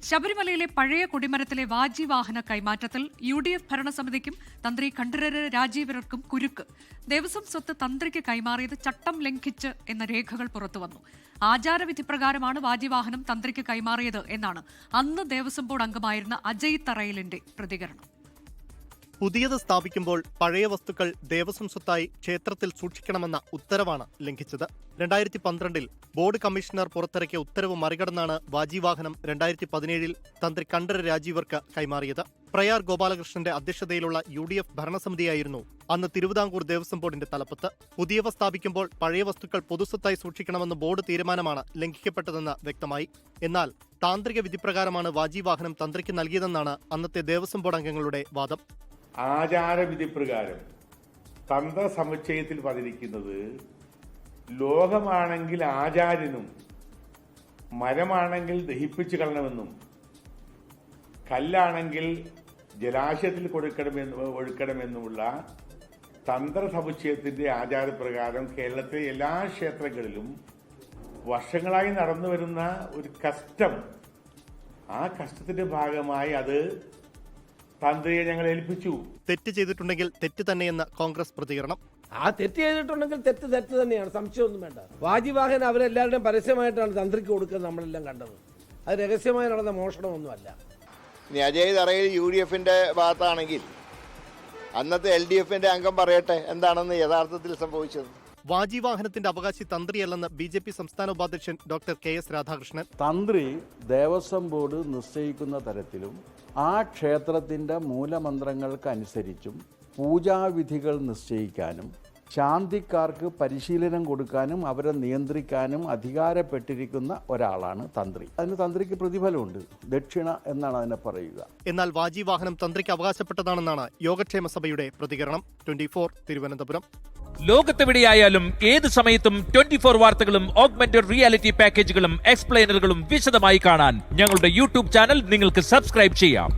ശബരിമലയിലെ പഴയ കൊടിമരത്തിലെ വാജിവാഹന കൈമാറ്റത്തിൽ UDF ഭരണസമിതിക്കും തന്ത്രി കണ്ഠരര് രാജീവരർക്കും കുരുക്ക്. ദേവസ്വം സ്വത്ത് തന്ത്രിക്ക് കൈമാറിയത് ചട്ടം ലംഘിച്ച് എന്ന രേഖകൾ പുറത്തുവന്നു. ആചാരവിധി പ്രകാരമാണ് വാജിവാഹനം തന്ത്രിക്ക് കൈമാറിയത് എന്നാണ് അന്ന് ദേവസ്വം ബോർഡ് അംഗമായിരുന്ന അജയ് തറയിലിന്റെ പ്രതികരണം. പുതിയത് സ്ഥാപിക്കുമ്പോൾ പഴയ വസ്തുക്കൾ ദേവസ്വം സ്വത്തായി ക്ഷേത്രത്തിൽ സൂക്ഷിക്കണമെന്ന ഉത്തരവാണ് ലംഘിച്ചത്. 2012 ബോർഡ് കമ്മീഷണർ പുറത്തിറക്കിയ ഉത്തരവ് മറികടന്നാണ് വാജിവാഹനം 2017 തന്ത്രി കണ്ഠരര് രാജീവർക്ക് കൈമാറിയത്. പ്രയാർ ഗോപാലകൃഷ്ണന്റെ അധ്യക്ഷതയിലുള്ള UDF ഭരണസമിതിയായിരുന്നു അന്ന് തിരുവിതാംകൂർ ദേവസ്വം ബോർഡിന്റെ തലപ്പത്ത്. പുതിയവ സ്ഥാപിക്കുമ്പോൾ പഴയ വസ്തുക്കൾ പൊതുസ്വത്തായി സൂക്ഷിക്കണമെന്ന ബോർഡ് തീരുമാനമാണ് ലംഘിക്കപ്പെട്ടതെന്ന് വ്യക്തമായി. എന്നാൽ താന്ത്രിക വിധിപ്രകാരമാണ് വാജിവാഹനം തന്ത്രിക്ക് നൽകിയതെന്നാണ് അന്നത്തെ ദേവസ്വം ബോർഡ് അംഗങ്ങളുടെ വാദം. ആചാരവിധി പ്രകാരം തന്ത്ര സമുച്ചയത്തിൽ പറഞ്ഞിരിക്കുന്നത് ലോകമാണെങ്കിൽ ആചാര്യനും മരമാണെങ്കിൽ ദഹിപ്പിച്ചു കളയണമെന്നും കല്ലാണെങ്കിൽ ജലാശയത്തിൽ ഒഴുക്കണമെന്നുമുള്ള തന്ത്ര സമുച്ചയത്തിന്റെ ആചാരപ്രകാരം കേരളത്തിലെ എല്ലാ ക്ഷേത്രങ്ങളിലും വർഷങ്ങളായി നടന്നു വരുന്ന ഒരു കസ്റ്റം, ആ കസ്റ്റത്തിന്റെ ഭാഗമായി അത് തന്ത്രിയെ ഞങ്ങൾ ഏൽപ്പിച്ചു. തെറ്റ് ചെയ്തിട്ടുണ്ടെങ്കിൽ തെറ്റ് തന്നെയെന്ന് കോൺഗ്രസ് പ്രതികരണം. ആ തെറ്റ് ചെയ്തിട്ടുണ്ടെങ്കിൽ തെറ്റ് തന്നെയാണ്, സംശയമൊന്നും വേണ്ട. വാജിവാഹനം അവരെല്ലാവരുടെയും പരസ്യമായിട്ടാണ് തന്ത്രിക്ക് കൊടുക്കുന്നത്, നമ്മളെല്ലാം കണ്ടത്. അത് രഹസ്യമായി നടന്ന മോഷണമൊന്നുമല്ല. ഇനി അജയ് തറയിൽ UDFന്റെ ഭാഗത്താണെങ്കിൽ അന്നത്തെ LDFന്റെ അംഗം പറയട്ടെ എന്താണെന്ന് യഥാർത്ഥത്തിൽ സംഭവിച്ചത്. വാജിവാഹനത്തിന്റെ അവകാശി തന്ത്രിയല്ലെന്ന് BJP സംസ്ഥാന ഉപാധ്യക്ഷൻ ഡോക്ടർ KS രാധാകൃഷ്ണൻ. തന്ത്രി ദേവസ്വം ബോർഡ് നിശ്ചയിക്കുന്ന തരത്തിലും ആ ക്ഷേത്രത്തിൻ്റെ മൂലമന്ത്രങ്ങൾക്കനുസരിച്ചും പൂജാവിധികൾ നിശ്ചയിക്കാനും ശാന്തിക്കാർക്ക് പരിശീലനം കൊടുക്കാനും അവരെ നിയന്ത്രിക്കാനും അധികാരപ്പെട്ടിരിക്കുന്ന ഒരാളാണ് തന്ത്രി. അതിന് തന്ത്രിക്ക് പ്രതിഫലമുണ്ട്, ദക്ഷിണ എന്നാണ് അതിനെ പറയുക. എന്നാൽ വാജിവാഹനം തന്ത്രിക്ക് അവകാശപ്പെട്ടതാണെന്നാണ് യോഗക്ഷേമ സഭയുടെ പ്രതികരണം. 24 തിരുവനന്തപുരം. ലോകത്തെവിടെയായാലും ഏത് സമയത്തും 24 വാർത്തകളും ഓഗ്മെന്റഡ് റിയാലിറ്റി പാക്കേജുകളും എക്സ്പ്ലെയിനറുകളും വിശദമായി കാണാൻ ഞങ്ങളുടെ YouTube ചാനൽ നിങ്ങൾക്ക് സബ്സ്ക്രൈബ് ചെയ്യാം.